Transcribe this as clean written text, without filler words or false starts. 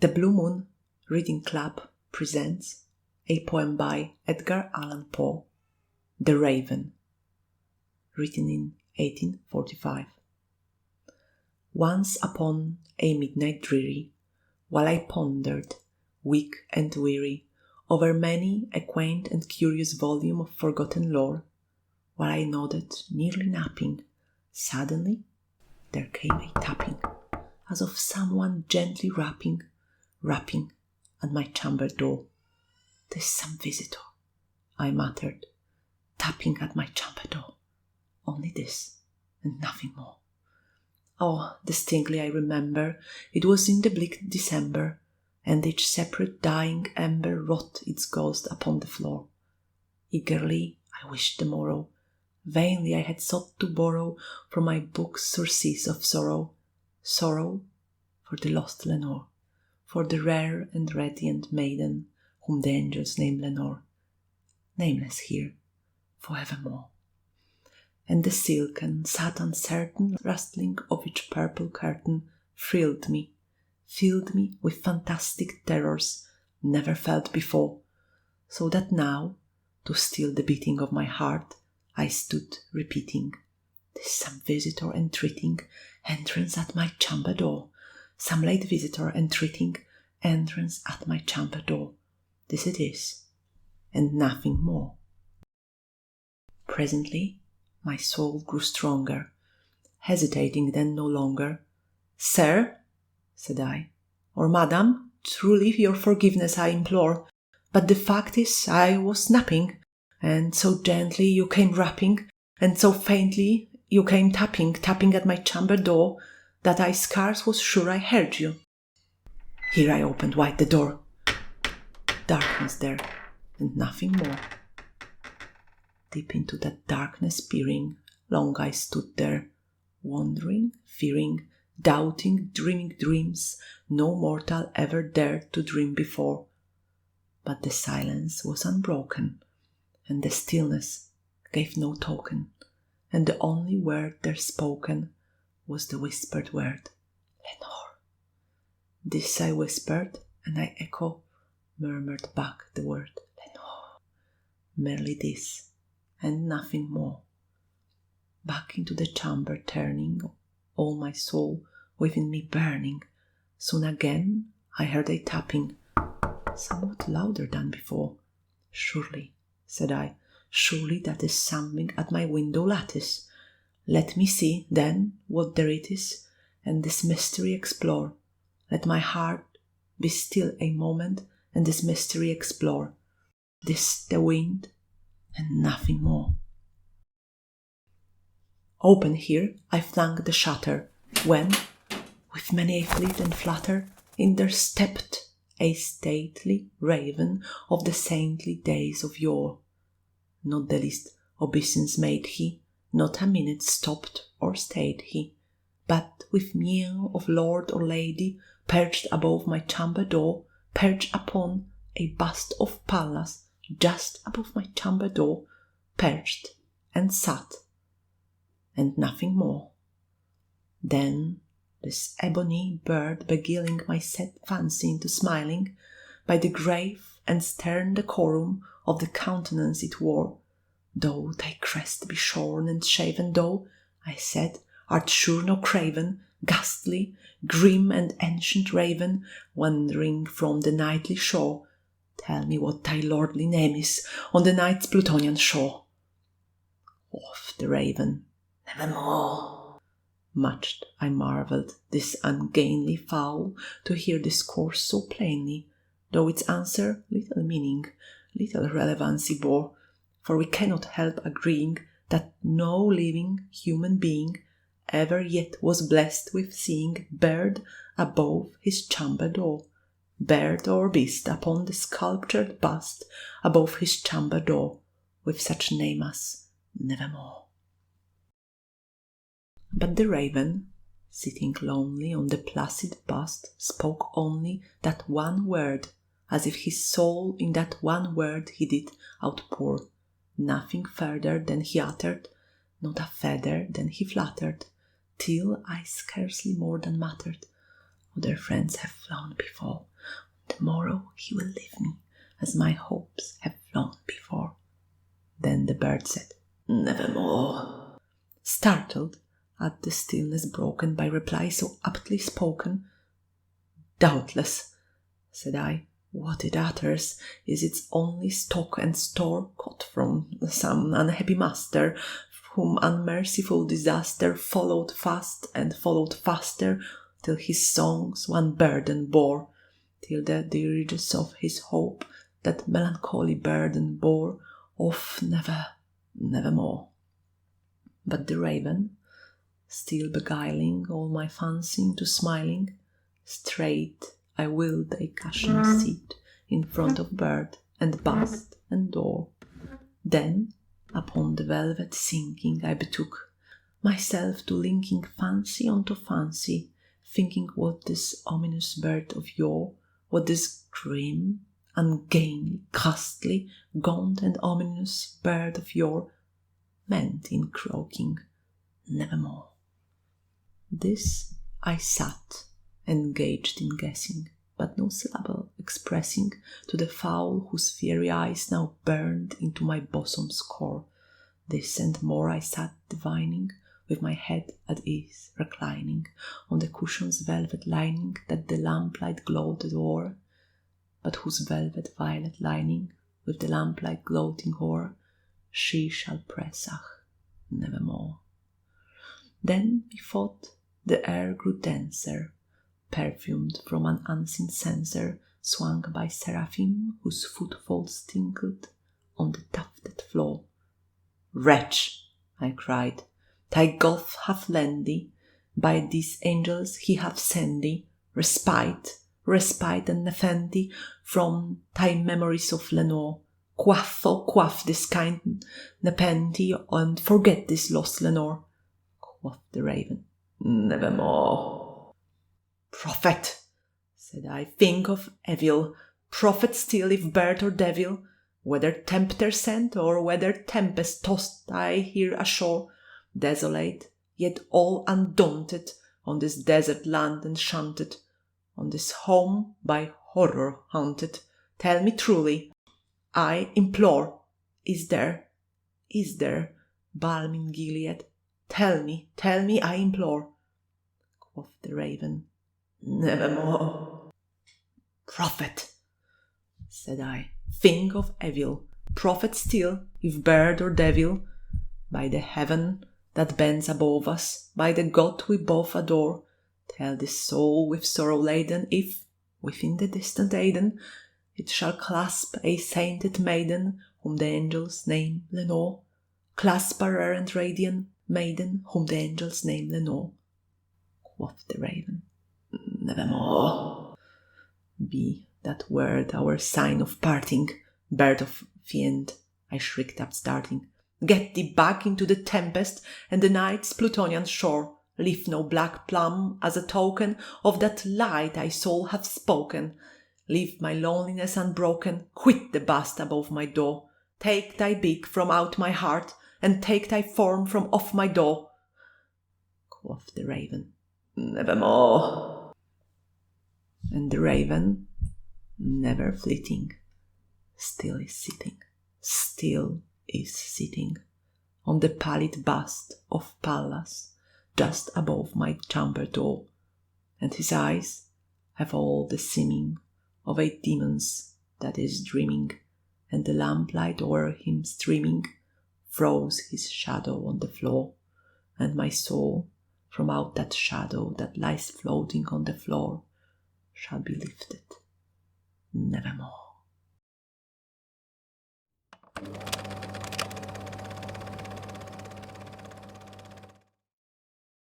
The Blue Moon Reading Club presents a poem by Edgar Allan Poe, The Raven, written in 1845. Once upon a midnight dreary, while I pondered, weak and weary, over many a quaint and curious volume of forgotten lore, while I nodded, nearly napping, suddenly there came a tapping, as of someone gently rapping at my chamber door. "'Tis some visitor," I muttered, tapping at my chamber door. Only this, and nothing more. Oh, distinctly I remember, it was in the bleak December, and each separate dying ember wrought its ghost upon the floor. Eagerly I wished the morrow. Vainly I had sought to borrow from my books surcease of sorrow. Sorrow for the lost Lenore, for the rare and radiant maiden whom the angels name Lenore, nameless here forevermore. And the silken, satin certain rustling of each purple curtain filled me with fantastic terrors never felt before, so that now, to still the beating of my heart, I stood repeating, "'Tis some visitor entreating entrance at my chamber door, some late visitor entreating entrance at my chamber door. This it is, and nothing more." Presently my soul grew stronger, hesitating then no longer. "Sir," said I, "or madam, truly your forgiveness I implore, but the fact is I was napping, and so gently you came rapping, and so faintly you came tapping at my chamber door, that I scarce was sure I heard you." Here I opened wide the door. Darkness there, and nothing more. Deep into that darkness peering, long I stood there, wondering, fearing, doubting, dreaming dreams no mortal ever dared to dream before. But the silence was unbroken, and the stillness gave no token, and the only word there spoken was the whispered word, "Lenore." This I whispered, and I echo murmured back the word, "Lenore." Merely this, and nothing more. Back into the chamber turning, all my soul within me burning, soon again I heard a tapping, somewhat louder than before. "Surely," said I, "surely that is something at my window lattice. Let me see, then, what there it is, and this mystery explore. Let my heart be still a moment, and this mystery explore. This the wind, and nothing more." Open here I flung the shutter, when, with many a flit and flutter, in there stepped a stately raven of the saintly days of yore. Not the least obeisance made he, not a minute stopped or stayed he, but with mien of lord or lady, perched above my chamber door, perched upon a bust of Pallas, just above my chamber door, perched and sat, and nothing more. Then this ebony bird beguiling my sad fancy into smiling, by the grave and stern decorum of the countenance it wore, "Though thy crest be shorn and shaven, thou," I said, "art sure no craven, ghastly, grim and ancient raven, wandering from the nightly shore. Tell me what thy lordly name is on the night's Plutonian shore." Quoth the raven, "Nevermore." Much I marvelled this ungainly fowl to hear discourse so plainly, though its answer little meaning, little relevancy bore, for we cannot help agreeing that no living human being ever yet was blessed with seeing bird above his chamber door, bird or beast upon the sculptured bust above his chamber door, with such name as Nevermore. But the raven, sitting lonely on the placid bust, spoke only that one word, as if his soul in that one word he did outpour. Nothing further than he uttered, not a feather than he fluttered, till I scarcely more than muttered, Other friends have flown before. Tomorrow he will leave me, as my hopes have flown before. Then the bird said, Nevermore. Startled at the stillness broken by reply so aptly spoken. Doubtless, said I, what it utters is its only stock and store caught from some unhappy master, whom unmerciful disaster followed fast and followed faster, till his songs one burden bore, till the diriges of his hope that melancholy burden bore of nevermore. But the raven, still beguiling all my fancy into smiling, straight I willed a cushioned seat in front of bird and bust and door. Then, upon the velvet sinking, I betook myself to linking fancy unto fancy, thinking what this ominous bird of yore, what this grim, ungainly, ghastly, gaunt and ominous bird of yore meant in croaking nevermore. This I sat, engaged in guessing, but no syllable expressing to the fowl whose fiery eyes now burned into my bosom's core. This and more I sat divining, with my head at ease, reclining on the cushion's velvet lining that the lamplight gloated o'er, but whose velvet violet lining, with the lamplight gloating o'er, she shall press, nevermore. Then, methought, the air grew denser, perfumed from an unseen censer swung by seraphim whose footfalls tinkled on the tufted floor. Wretch, I cried, thy gulf hath lent thee, by these angels he hath sent thee, respite and nepenthe from thy memories of Lenore. Quaff this kind nepenthe, and forget this lost Lenore. Quoth the raven, nevermore. Prophet, said I, think of evil, prophet still if bird or devil, whether tempter sent or whether tempest tossed I here ashore, desolate, yet all undaunted, on this desert land enchanted, on this home by horror haunted. Tell me truly, I implore, is there balm in Gilead? Tell me, I implore. Quoth the raven, nevermore. Prophet, said I, think of evil, prophet still, if bird or devil, by the heaven that bends above us, by the God we both adore, tell this soul with sorrow laden, if, within the distant Aidenn, it shall clasp a sainted maiden, whom the angels name Lenore, clasp a rare and radiant maiden, whom the angels name Lenore. Quoth the raven, nevermore. Be that word our sign of parting, bird of fiend, I shrieked upstarting. Get thee back into the tempest and the night's Plutonian shore. Leave no black plum as a token of that lie thy soul hath spoken. Leave my loneliness unbroken, quit the bust above my door. Take thy beak from out my heart, and take thy form from off my door. Quoth the raven, nevermore. And the raven, never flitting, still is sitting on the pallid bust of Pallas, just above my chamber door, and his eyes have all the seeming of a demon's that is dreaming, and the lamplight o'er him streaming throws his shadow on the floor, and my soul from out that shadow that lies floating on the floor shall be lifted nevermore.